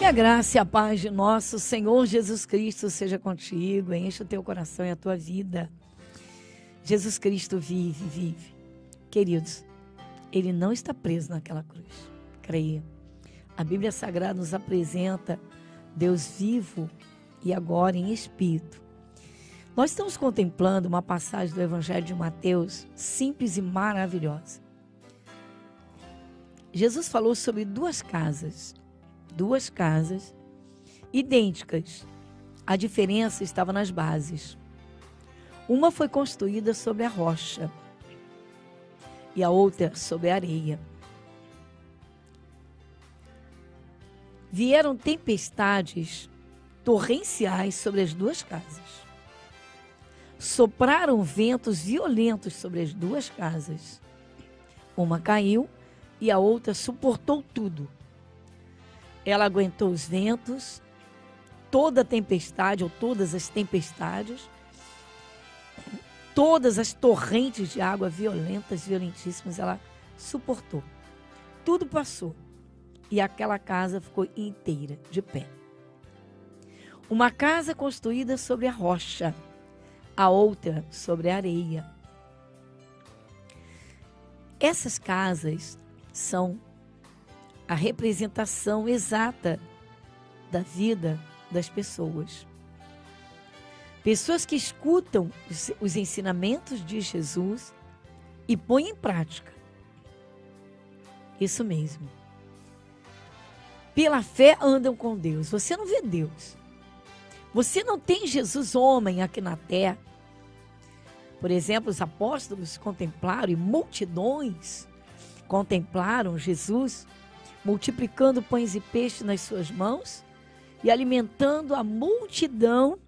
a graça e a paz de nosso Senhor Jesus Cristo seja contigo, enche o teu coração e a tua vida. Jesus Cristo vive, vive. Queridos, Ele não está preso naquela cruz. Creia. A Bíblia Sagrada nos apresenta Deus vivo e agora em espírito. Nós estamos contemplando uma passagem do Evangelho de Mateus simples e maravilhosa. Jesus falou sobre duas casas idênticas. A diferença estava nas bases. Uma foi construída sobre a rocha e a outra sobre a areia. Vieram tempestades torrenciais sobre as duas casas. Sopraram ventos violentos sobre as duas casas. Uma caiu e a outra suportou tudo. Ela aguentou os ventos, toda a tempestade ou todas as tempestades, todas as torrentes de água violentas, violentíssimas, ela suportou. Tudo passou e aquela casa ficou inteira, de pé. Uma casa construída sobre a rocha, a outra sobre a areia. Essas casas são a representação exata da vida das pessoas. Pessoas que escutam os ensinamentos de Jesus e põem em prática. Isso mesmo. Pela fé andam com Deus. Você não vê Deus. Você não tem Jesus homem aqui na terra. Por exemplo, os apóstolos contemplaram e multidões contemplaram Jesus multiplicando pães e peixes nas suas mãos e alimentando a multidão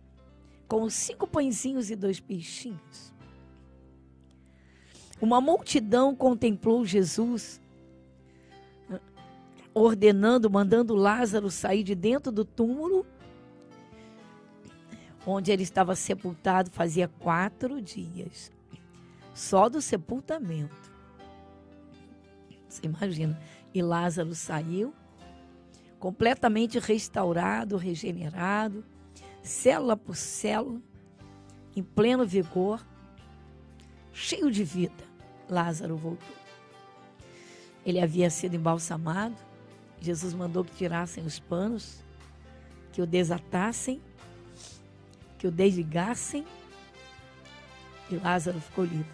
com 5 pãezinhos e 2 peixinhos. Uma multidão contemplou Jesus mandando Lázaro sair de dentro do túmulo onde ele estava sepultado fazia 4 dias. Só do sepultamento. Você imagina. E Lázaro saiu, completamente restaurado, regenerado, célula por célula, em pleno vigor, cheio de vida. Lázaro voltou. Ele havia sido embalsamado. Jesus mandou que tirassem os panos, que o desatassem, que o desligassem, e Lázaro ficou livre.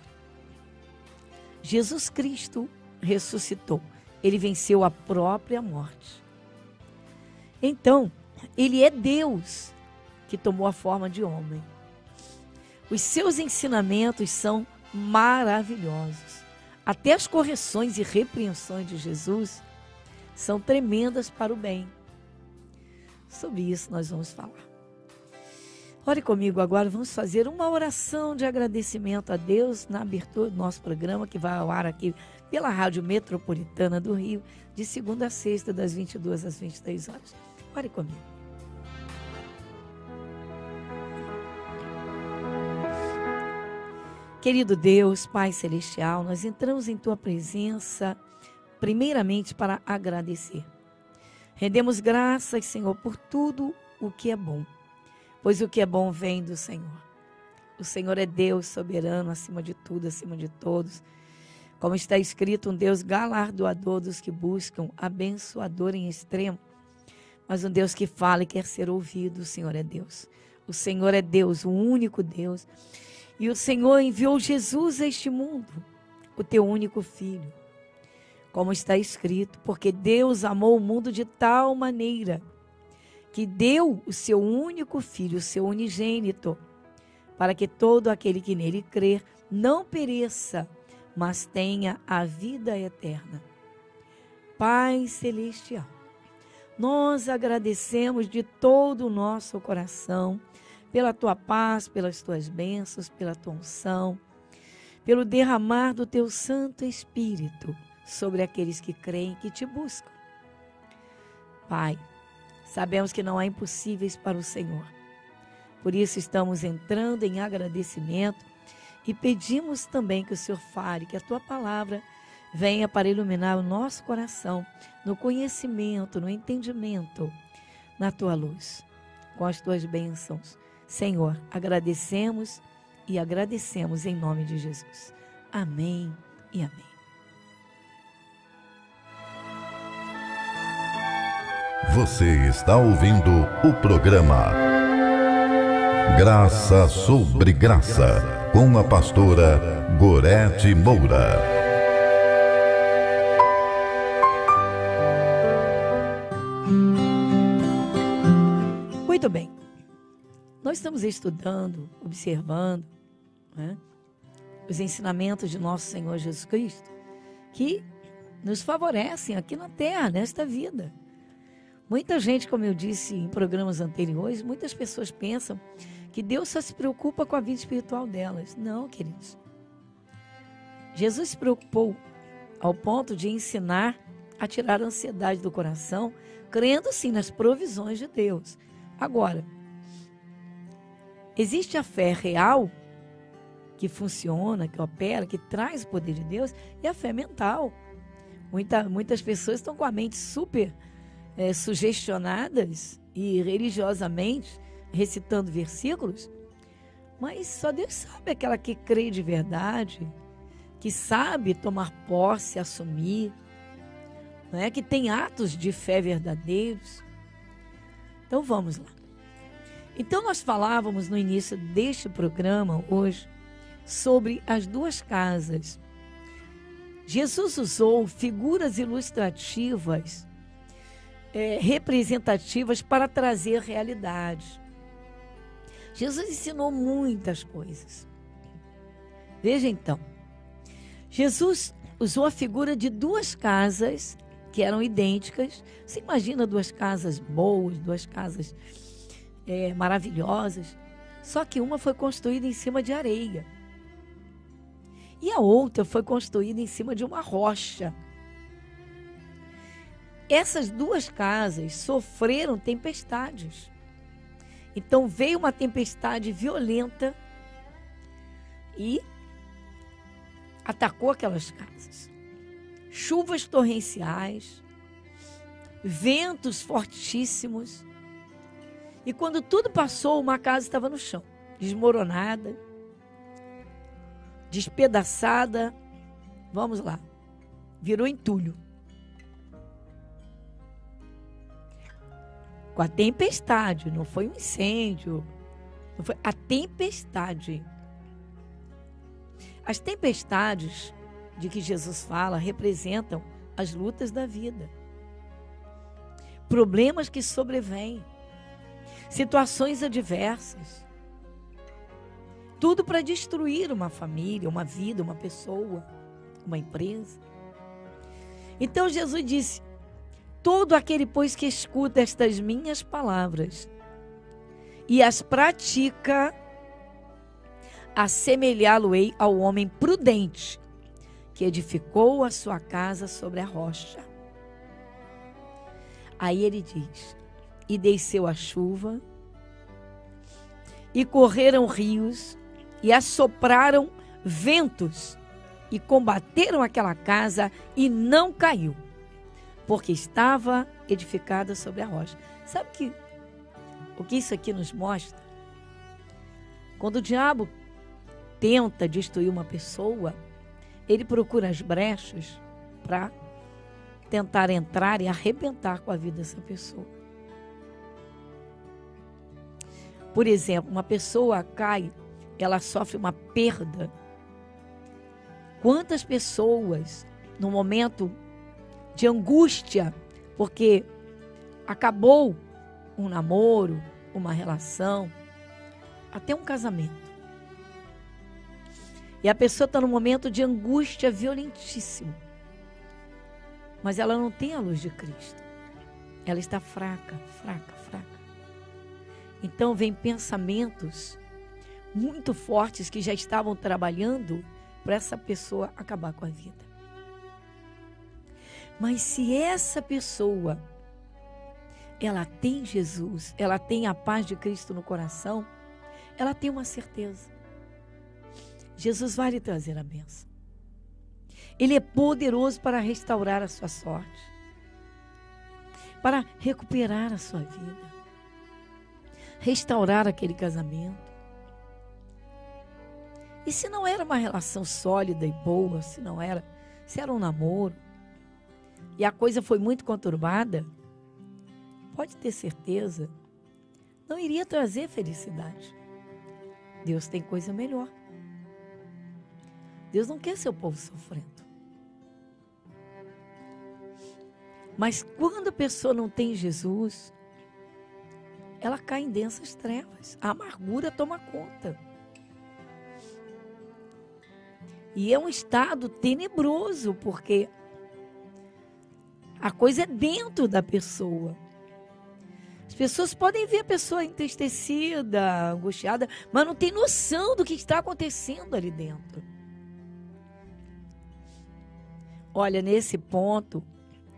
Jesus Cristo ressuscitou. Ele venceu a própria morte. Então, ele é Deus que tomou a forma de homem. Os seus ensinamentos são maravilhosos. Até as correções e repreensões de Jesus são tremendas para o bem. Sobre isso nós vamos falar. Ore comigo agora, vamos fazer uma oração de agradecimento a Deus na abertura do nosso programa, que vai ao ar aqui pela Rádio Metropolitana do Rio, de segunda a sexta, das 22 às 23 horas. Ore comigo. Querido Deus, Pai Celestial, nós entramos em Tua presença, primeiramente para agradecer. Rendemos graças, Senhor, por tudo o que é bom, pois o que é bom vem do Senhor. O Senhor é Deus soberano, acima de tudo, acima de todos. Como está escrito, um Deus galardoador dos que buscam, abençoador em extremo. Mas um Deus que fala e quer ser ouvido, o Senhor é Deus. O Senhor é Deus, o único Deus. E o Senhor enviou Jesus a este mundo, o teu único Filho. Como está escrito, porque Deus amou o mundo de tal maneira que deu o seu único Filho, o seu unigênito, para que todo aquele que nele crer não pereça, mas tenha a vida eterna. Pai Celestial, nós agradecemos de todo o nosso coração pela Tua paz, pelas Tuas bênçãos, pela Tua unção, pelo derramar do Teu Santo Espírito sobre aqueles que creem, que Te buscam. Pai, sabemos que não há impossíveis para o Senhor. Por isso estamos entrando em agradecimento e pedimos também que o Senhor fale, que a Tua palavra venha para iluminar o nosso coração, no conhecimento, no entendimento, na tua luz, com as tuas bênçãos. Senhor, agradecemos e agradecemos em nome de Jesus. Amém e amém. Você está ouvindo o programa Graça sobre Graça, com a pastora Gorete Moura. Muito bem. Nós estamos estudando, observando, né, os ensinamentos de nosso Senhor Jesus Cristo, que nos favorecem aqui na terra, nesta vida. Muita gente, como eu disse em programas anteriores, muitas pessoas pensam que Deus só se preocupa com a vida espiritual delas. Não, queridos. Jesus se preocupou ao ponto de ensinar a tirar a ansiedade do coração, crendo sim nas provisões de Deus. Agora, existe a fé real, que funciona, que opera, que traz o poder de Deus, e a fé mental. Muitas pessoas estão com a mente super sugestionadas e religiosamente recitando versículos, mas só Deus sabe aquela que crê de verdade, que sabe tomar posse, assumir, não é? Que tem atos de fé verdadeiros. Então vamos lá. Então nós falávamos no início deste programa hoje sobre as duas casas. Jesus usou figuras ilustrativas, representativas para trazer realidade. Jesus ensinou muitas coisas. Veja então, Jesus usou a figura de duas casas que eram idênticas. Você imagina duas casas boas, duas casas maravilhosas, só que uma foi construída em cima de areia e a outra foi construída em cima de uma rocha. Essas duas casas sofreram tempestades. Então veio uma tempestade violenta e atacou aquelas casas. Chuvas torrenciais, ventos fortíssimos. E quando tudo passou, uma casa estava no chão, desmoronada, despedaçada. Vamos lá, virou entulho. Com a tempestade, não foi um incêndio, não foi a tempestade. As tempestades de que Jesus fala representam as lutas da vida, problemas que sobrevêm, situações adversas, tudo para destruir uma família, uma vida, uma pessoa, uma empresa. Então Jesus disse: todo aquele, pois, que escuta estas minhas palavras e as pratica, assemelhá-lo-ei ao homem prudente que edificou a sua casa sobre a rocha. Aí ele diz: e desceu a chuva, e correram rios, e assopraram ventos, e combateram aquela casa, e não caiu, porque estava edificada sobre a rocha. Sabe o que isso aqui nos mostra? Quando o diabo tenta destruir uma pessoa, ele procura as brechas para tentar entrar e arrebentar com a vida dessa pessoa. Por exemplo, uma pessoa cai, ela sofre uma perda. Quantas pessoas, no momento de angústia, porque acabou um namoro, uma relação, até um casamento, e a pessoa está num momento de angústia violentíssimo, mas ela não tem a luz de Cristo, ela está fraca. Então vem pensamentos muito fortes que já estavam trabalhando para essa pessoa acabar com a vida. Mas se essa pessoa, ela tem Jesus, ela tem a paz de Cristo no coração, ela tem uma certeza: Jesus vai lhe trazer a bênção. Ele é poderoso para restaurar a sua sorte. para recuperar a sua vida, restaurar aquele casamento. E se não era uma relação sólida e boa, se era um namoro, e a coisa foi muito conturbada, pode ter certeza, não iria trazer felicidade. Deus tem coisa melhor. Deus não quer seu povo sofrendo. Mas quando a pessoa não tem Jesus, ela cai em densas trevas. A amargura toma conta. E é um estado tenebroso, porque a coisa é dentro da pessoa. As pessoas podem ver a pessoa entristecida, angustiada, mas não tem noção do que está acontecendo ali dentro. Olha, nesse ponto,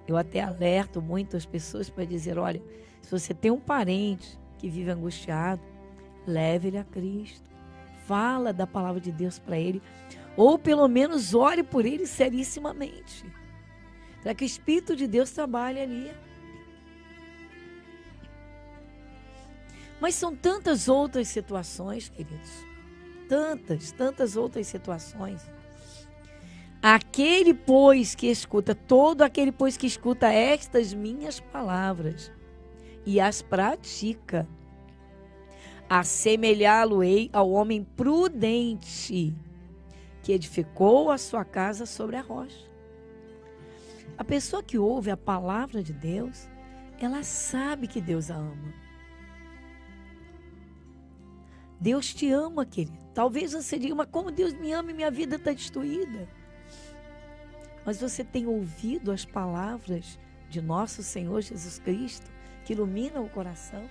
eu até alerto muito as pessoas para dizer, olha, se você tem um parente que vive angustiado, leve ele a Cristo. Fala da palavra de Deus para ele, ou pelo menos ore por ele serissimamente, para que o Espírito de Deus trabalhe ali. Mas são tantas outras situações, queridos, tantas outras situações. Todo aquele, pois, que escuta estas minhas palavras e as pratica, assemelhá-lo-ei ao homem prudente que edificou a sua casa sobre a rocha. A pessoa que ouve a palavra de Deus, ela sabe que Deus a ama. Deus te ama, querido. Talvez você diga, mas como Deus me ama e minha vida está destruída? Mas você tem ouvido as palavras de nosso Senhor Jesus Cristo, que iluminam o coração?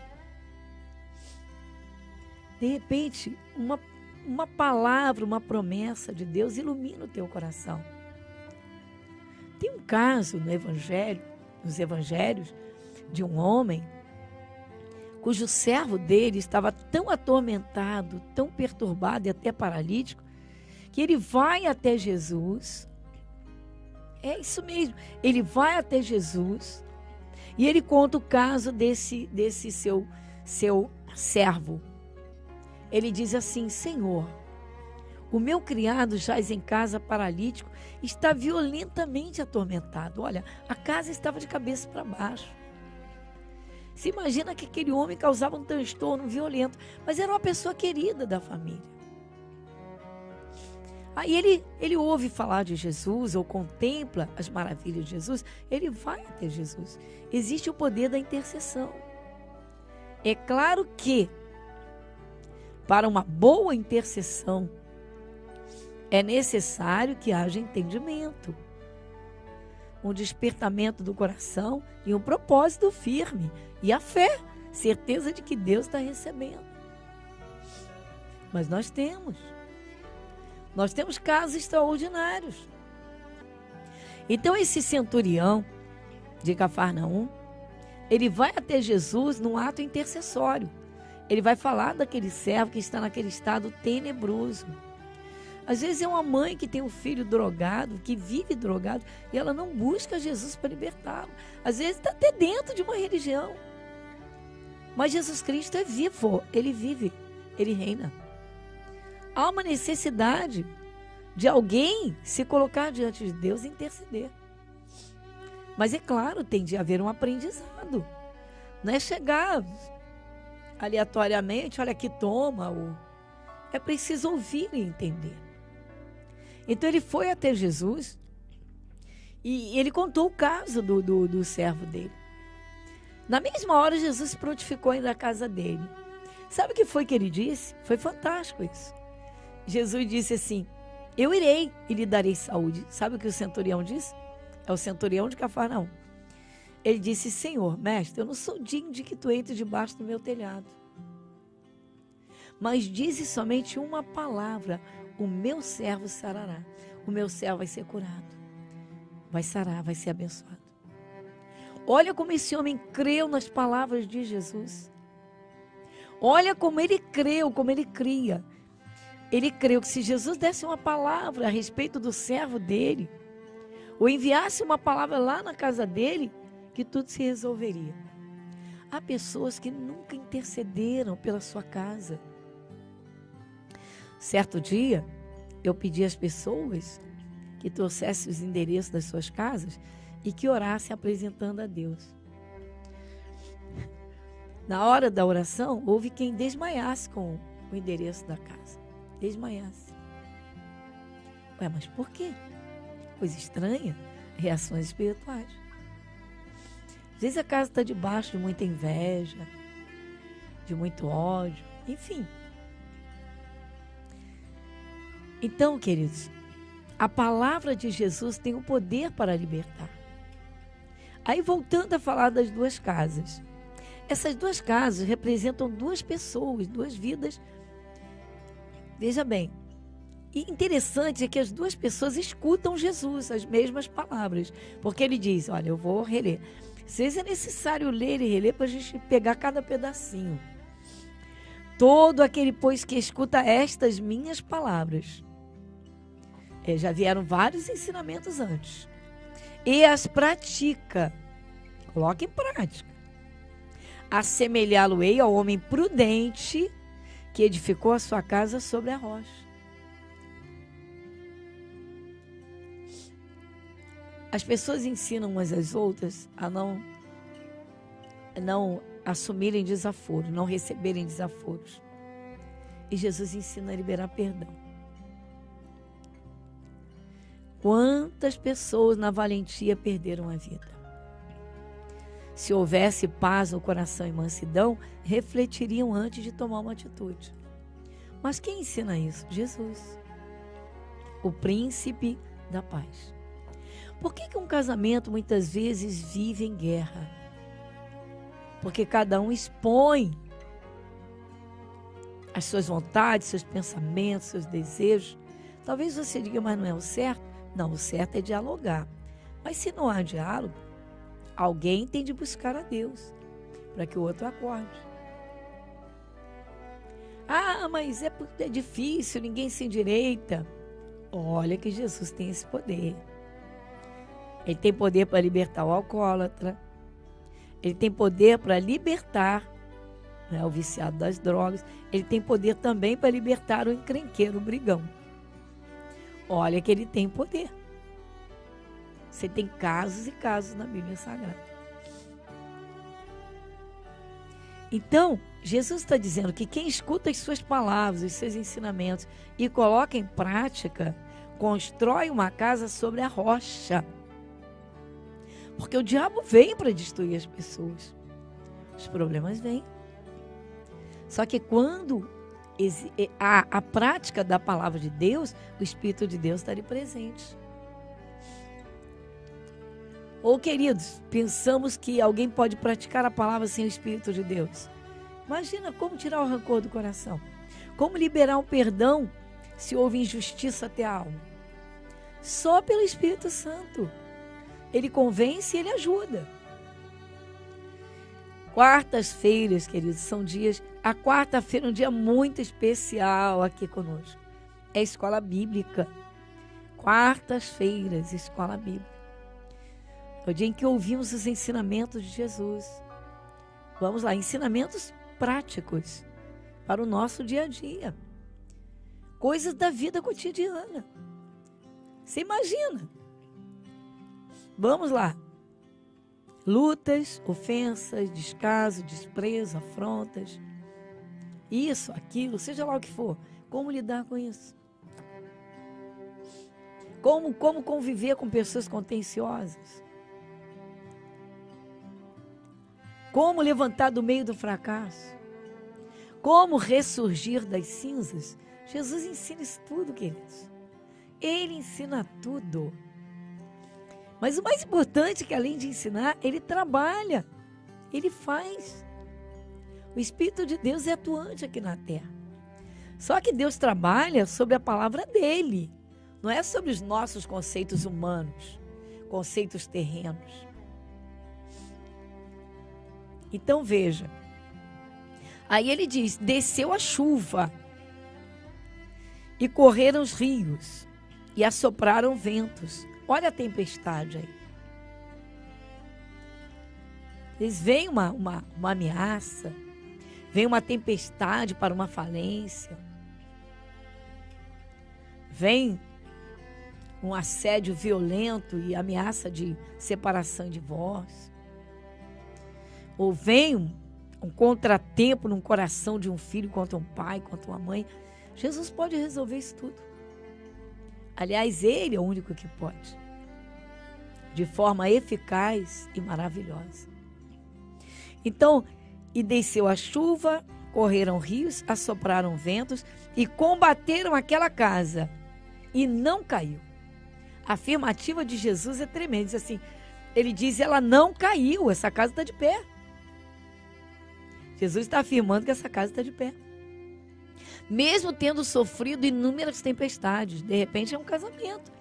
De repente, uma palavra, uma promessa de Deus ilumina o teu coração. Tem um caso nos evangelhos, de um homem cujo servo dele estava tão atormentado, tão perturbado e até paralítico, que ele vai até Jesus. É isso mesmo, ele vai até Jesus e ele conta o caso desse seu servo. Ele diz assim: Senhor, o meu criado jaz em casa paralítico, está violentamente atormentado. Olha, a casa estava de cabeça para baixo. Se imagina que aquele homem causava um transtorno violento, mas era uma pessoa querida da família. Aí ele ouve falar de Jesus, ou contempla as maravilhas de Jesus, ele vai até Jesus. Existe o poder da intercessão. É claro que, para uma boa intercessão, é necessário que haja entendimento, um despertamento do coração e um propósito firme. E a fé, certeza de que Deus está recebendo. Mas nós temos casos extraordinários. Então esse centurião de Cafarnaum, ele vai até Jesus num ato intercessório. Ele vai falar daquele servo que está naquele estado tenebroso. Às vezes é uma mãe que tem um filho drogado, que vive drogado, e ela não busca Jesus para libertá-lo. Às vezes está até dentro de uma religião. Mas Jesus Cristo é vivo, ele vive, ele reina. Há uma necessidade de alguém se colocar diante de Deus e interceder. Mas é claro, tem de haver um aprendizado. Não é chegar aleatoriamente, olha aqui, toma. É preciso ouvir e entender. Então ele foi até Jesus e ele contou o caso do servo dele. Na mesma hora, Jesus prontificou ainda a casa dele. Sabe o que foi que ele disse? Foi fantástico isso. Jesus disse assim: eu irei e lhe darei saúde. Sabe o que o centurião disse? É o centurião de Cafarnaum. Ele disse: Senhor, mestre, eu não sou digno de que tu entres debaixo do meu telhado. Mas dize somente uma palavra, o meu servo sarará. O meu servo vai ser curado. Vai sarar, vai ser abençoado. Olha como esse homem creu nas palavras de Jesus. Olha como ele creu, como ele cria. Ele creu que se Jesus desse uma palavra a respeito do servo dele, ou enviasse uma palavra lá na casa dele, que tudo se resolveria. Há pessoas que nunca intercederam pela sua casa. Certo dia, eu pedi às pessoas que trouxessem os endereços das suas casas e que orassem apresentando a Deus. Na hora da oração, houve quem desmaiasse com o endereço da casa. Desmaiasse. Ué, mas por quê? Coisa estranha, reações espirituais. Às vezes a casa está debaixo de muita inveja, de muito ódio, enfim. Então, queridos, a palavra de Jesus tem o poder para libertar. Aí, voltando a falar das duas casas. Essas duas casas representam duas pessoas, duas vidas. Veja bem, e interessante é que as duas pessoas escutam Jesus, as mesmas palavras. Porque ele diz, olha, eu vou reler. Às vezes é necessário ler e reler para a gente pegar cada pedacinho. Todo aquele, pois, que escuta estas minhas palavras. Já vieram vários ensinamentos antes. E as pratica. Coloca em prática. Assemelhá-lo-ei ao homem prudente que edificou a sua casa sobre a rocha. As pessoas ensinam umas às outras a não assumirem desaforo, não receberem desaforos. E Jesus ensina a liberar perdão. Quantas pessoas na valentia perderam a vida? Se houvesse paz no coração e mansidão, refletiriam antes de tomar uma atitude. Mas quem ensina isso? Jesus, o príncipe da paz. Por que um casamento muitas vezes vive em guerra? Porque cada um expõe as suas vontades, seus pensamentos, seus desejos. Talvez você diga, mas não é o certo? Não, o certo é dialogar. Mas se não há diálogo, alguém tem de buscar a Deus para que o outro acorde. Ah, mas é difícil, ninguém se endireita. Olha que Jesus tem esse poder. Ele tem poder para libertar o alcoólatra. Ele tem poder para libertar, né, o viciado das drogas. Ele tem poder também para libertar o encrenqueiro, o brigão. Olha que ele tem poder. Você tem casos e casos na Bíblia Sagrada. Então, Jesus está dizendo que quem escuta as suas palavras, os seus ensinamentos e coloca em prática, constrói uma casa sobre a rocha. Porque o diabo vem para destruir as pessoas. Os problemas vêm. Só que quando há a prática da palavra de Deus, o Espírito de Deus está ali presente. Ou, queridos, pensamos que alguém pode praticar a palavra sem o Espírito de Deus. Imagina como tirar o rancor do coração. Como liberar um perdão se houve injustiça até a alma. Só pelo Espírito Santo. Ele convence e ele ajuda. Quartas-feiras, queridos, são dias... A quarta-feira é um dia muito especial aqui conosco. É a escola bíblica. Quartas-feiras, escola bíblica. É o dia em que ouvimos os ensinamentos de Jesus. Vamos lá, ensinamentos práticos para o nosso dia a dia. Coisas da vida cotidiana. Você imagina? Vamos lá. Lutas, ofensas, descaso, desprezo, afrontas. Isso, aquilo, seja lá o que for. Como lidar com isso? Como conviver com pessoas contenciosas? Como levantar do meio do fracasso? Como ressurgir das cinzas? Jesus ensina isso tudo, queridos. Ele ensina tudo. Mas o mais importante é que, além de ensinar, ele trabalha. Ele faz. O Espírito de Deus é atuante aqui na terra. Só que Deus trabalha sobre a palavra dele. Não é sobre os nossos conceitos humanos, conceitos terrenos. Então veja. Aí ele diz, desceu a chuva e correram os rios e assopraram ventos. Olha a tempestade aí. Eles veem uma ameaça, vem uma tempestade para uma falência, vem um assédio violento e ameaça de separação e divórcio, ou vem um contratempo no coração de um filho contra um pai, contra uma mãe. Jesus pode resolver isso tudo. Aliás, Ele é o único que pode, de forma eficaz e maravilhosa. Então, e desceu a chuva, correram rios, assopraram ventos e combateram aquela casa, e não caiu. A afirmativa de Jesus é tremenda. Diz assim, ele diz, ela não caiu, essa casa está de pé. Jesus está afirmando que essa casa está de pé. Mesmo tendo sofrido inúmeras tempestades, de repente é um casamento.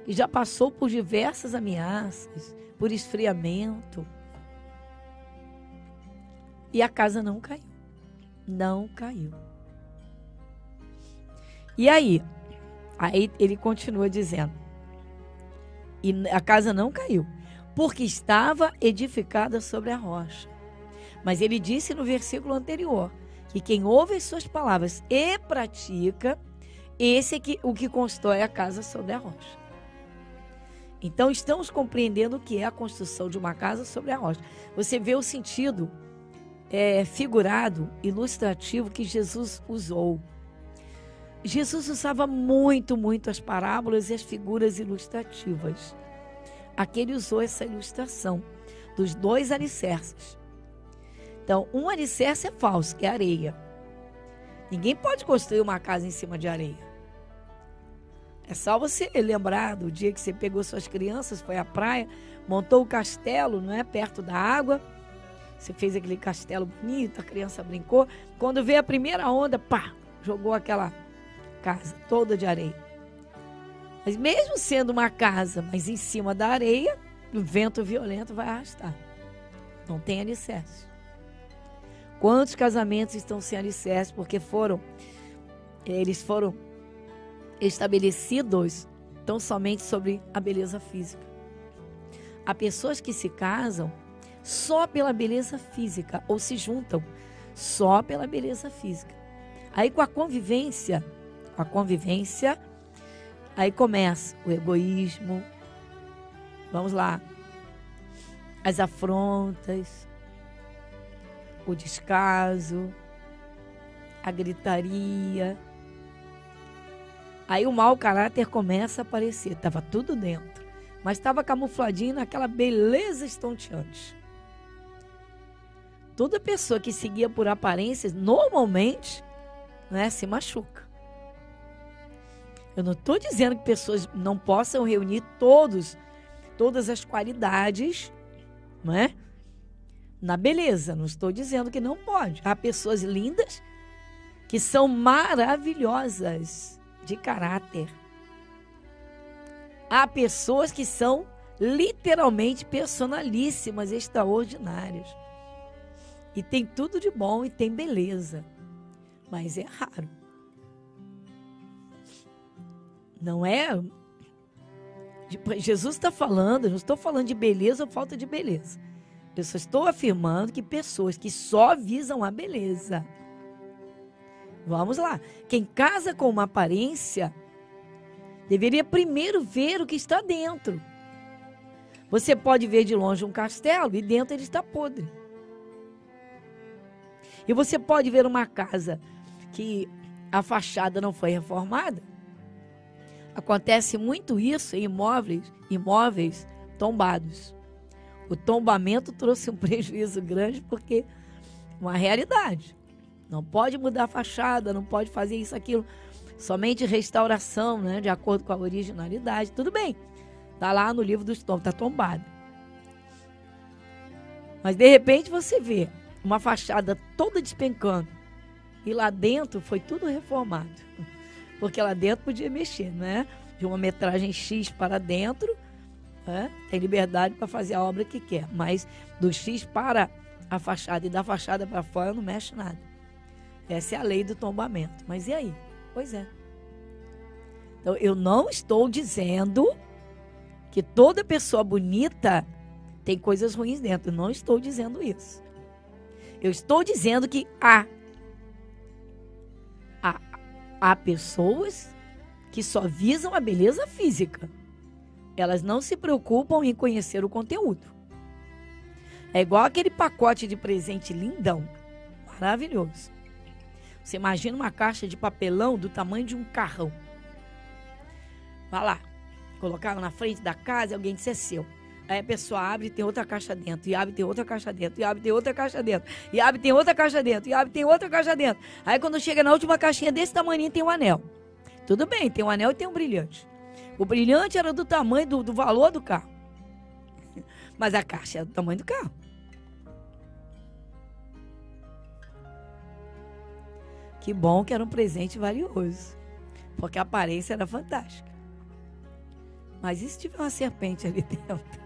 E já passou por diversas ameaças, por esfriamento. E a casa não caiu. Não caiu. E aí ele continua dizendo, e a casa não caiu, porque estava edificada sobre a rocha. Mas ele disse no versículo anterior, que quem ouve as suas palavras e pratica, esse é o que constrói a casa sobre a rocha. Então estamos compreendendo o que é a construção de uma casa sobre a rocha. Você vê o sentido figurado, ilustrativo que Jesus usou. Jesus usava muito as parábolas e as figuras ilustrativas. Aqui ele usou essa ilustração dos 2 alicerces. Então, um alicerce é falso, que é areia. Ninguém pode construir uma casa em cima de areia. É só você lembrar do dia que você pegou suas crianças, foi à praia, montou o castelo, não é, perto da água. Você fez aquele castelo bonito, a criança brincou. Quando veio a primeira onda, pá, jogou aquela casa toda de areia. Mas mesmo sendo uma casa, mas em cima da areia, o vento violento vai arrastar. Não tem alicerce. Quantos casamentos estão sem alicerce porque eles foram estabelecidos tão somente sobre a beleza física. Há pessoas que se casam só pela beleza física, ou se juntam só pela beleza física. Aí com a convivência, aí começa o egoísmo, vamos lá, as afrontas, o descaso, a gritaria. Aí o mau caráter começa a aparecer. Estava tudo dentro, mas estava camufladinho naquela beleza estonteante. Toda pessoa que seguia por aparências, normalmente, se machuca. Eu não estou dizendo que pessoas não possam reunir todas as qualidades, na beleza. Não estou dizendo que não pode. Há pessoas lindas que são maravilhosas de caráter. Há pessoas que são literalmente personalíssimas, extraordinárias. E tem tudo de bom e tem beleza. Mas é raro. Não é? Jesus está falando, eu não estou falando de beleza ou falta de beleza. Eu só estou afirmando que pessoas que só visam a beleza. Vamos lá. Quem casa com uma aparência deveria primeiro ver o que está dentro. Você pode ver de longe um castelo e dentro ele está podre. E você pode ver uma casa que a fachada não foi reformada. Acontece muito isso em imóveis tombados. O tombamento trouxe um prejuízo grande porque uma realidade. Não pode mudar a fachada, não pode fazer isso, aquilo. Somente restauração, de acordo com a originalidade. Tudo bem. Está lá no livro dos tombos, está tombado. Mas de repente você vê uma fachada toda despencando. E lá dentro foi tudo reformado. Porque lá dentro podia mexer, De uma metragem X para dentro, tem liberdade para fazer a obra que quer. Mas do X para a fachada e da fachada para fora não mexe nada. Essa é a lei do tombamento. Mas e aí? Pois é. Então eu não estou dizendo que toda pessoa bonita Tem coisas ruins dentro. Eu não estou dizendo isso. Eu estou dizendo que há pessoas que só visam a beleza física. Elas não se preocupam em conhecer o conteúdo. É igual aquele pacote de presente lindão. Maravilhoso. Você imagina uma caixa de papelão do tamanho de um carrão. Vai lá. Colocaram na frente da casa e alguém disse: é seu. Aí a pessoa abre e tem outra caixa dentro, e abre e tem outra caixa dentro, e abre e tem outra caixa dentro, e abre e tem outra caixa dentro, e abre e tem outra caixa dentro. Aí quando chega na última caixinha desse tamanho tem um anel. Tudo bem, tem um anel e tem um brilhante. O brilhante era do tamanho do valor do carro. Mas a caixa era do tamanho do carro. Que bom que era um presente valioso, porque a aparência era fantástica. Mas e se tiver uma serpente ali dentro?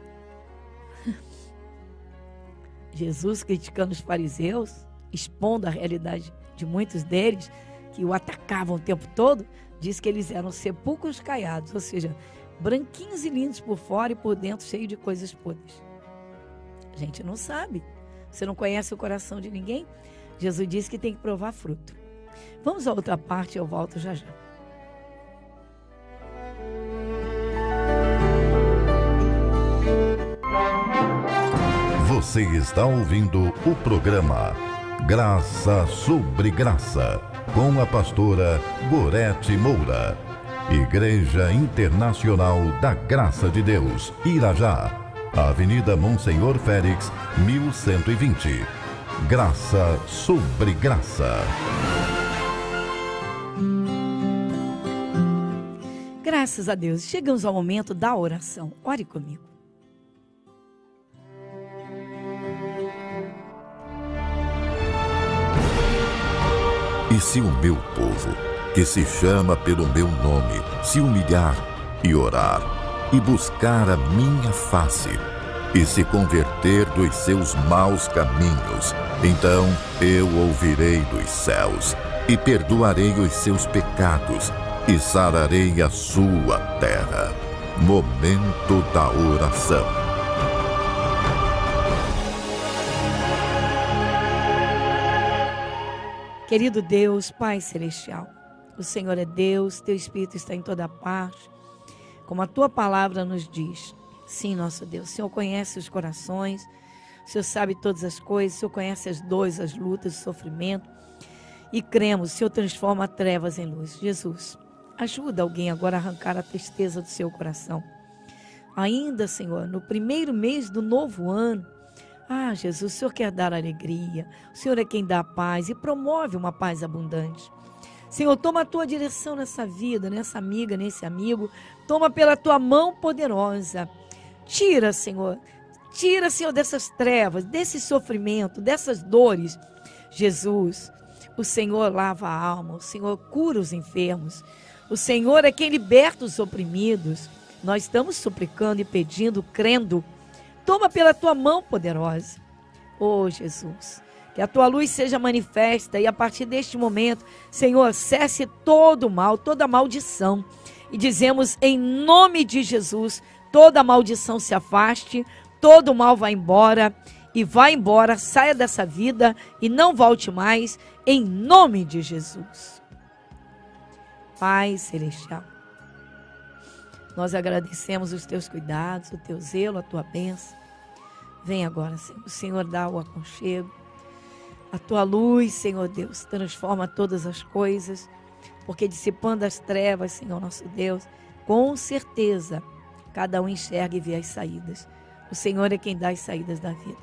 Jesus, criticando os fariseus, expondo a realidade de muitos deles, que o atacavam o tempo todo, diz que eles eram sepulcros caiados, ou seja, branquinhos e lindos por fora e por dentro cheio de coisas podres. A gente não sabe. Você não conhece o coração de ninguém? Jesus disse que tem que provar fruto. Vamos à outra parte, eu volto já já. Você está ouvindo o programa Graça sobre Graça, com a pastora Gorete Moura. Igreja Internacional da Graça de Deus, Irajá, Avenida Monsenhor Félix, 1120. Graça sobre Graça. Graças a Deus, chegamos ao momento da oração. Ore comigo. E se o meu povo, que se chama pelo meu nome, se humilhar e orar, e buscar a minha face, e se converter dos seus maus caminhos, então eu ouvirei dos céus, e perdoarei os seus pecados, e sararei a sua terra. Momento da oração. Querido Deus, Pai Celestial, o Senhor é Deus, Teu Espírito está em toda parte, como a Tua palavra nos diz. Sim, nosso Deus, o Senhor conhece os corações, o Senhor sabe todas as coisas, o Senhor conhece as dores, as lutas, o sofrimento, e cremos, o Senhor transforma trevas em luz. Jesus, ajuda alguém agora a arrancar a tristeza do seu coração. Ainda, Senhor, no primeiro mês do novo ano, Jesus, o Senhor quer dar alegria, o Senhor é quem dá paz e promove uma paz abundante. Senhor, toma a Tua direção nessa vida, nessa amiga, nesse amigo, toma pela Tua mão poderosa. Tira, Senhor, dessas trevas, desse sofrimento, dessas dores. Jesus, o Senhor lava a alma, o Senhor cura os enfermos, o Senhor é quem liberta os oprimidos. Nós estamos suplicando e pedindo, crendo. Toma pela Tua mão poderosa. Oh, Jesus, que a Tua luz seja manifesta e a partir deste momento, Senhor, cesse todo o mal, toda maldição. E dizemos em nome de Jesus, toda maldição se afaste, todo mal vai embora e vai embora, saia dessa vida e não volte mais, em nome de Jesus. Pai Celestial, nós agradecemos os Teus cuidados, o Teu zelo, a Tua bênção. Vem agora, Senhor. O Senhor dá o aconchego. A Tua luz, Senhor Deus, transforma todas as coisas, porque dissipando as trevas, Senhor nosso Deus, com certeza, cada um enxerga e vê as saídas. O Senhor é quem dá as saídas da vida.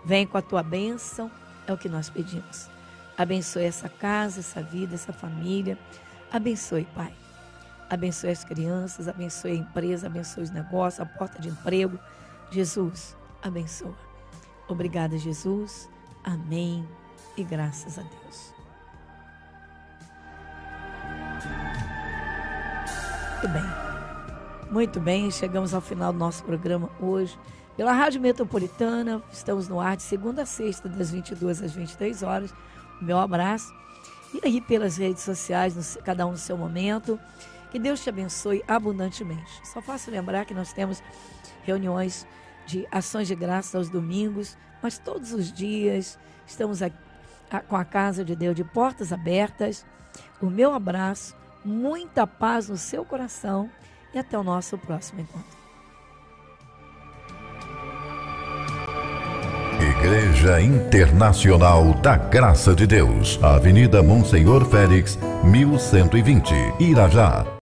Vem com a Tua bênção, é o que nós pedimos. Abençoe essa casa, essa vida, essa família. Abençoe, Pai. Abençoe as crianças, abençoe a empresa, abençoe os negócios, a porta de emprego. Jesus, abençoa. Obrigada, Jesus. Amém. E graças a Deus. Muito bem. Chegamos ao final do nosso programa hoje. Pela Rádio Metropolitana, estamos no ar de segunda a sexta, das 22 às 23 horas. Meu abraço. E aí pelas redes sociais, cada um no seu momento. Que Deus te abençoe abundantemente. Só faço lembrar que nós temos reuniões de ações de graça aos domingos, mas todos os dias estamos aqui com a Casa de Deus de portas abertas. O meu abraço, muita paz no seu coração e até o nosso próximo encontro. Igreja Internacional da Graça de Deus, Avenida Monsenhor Félix, 1120, Irajá.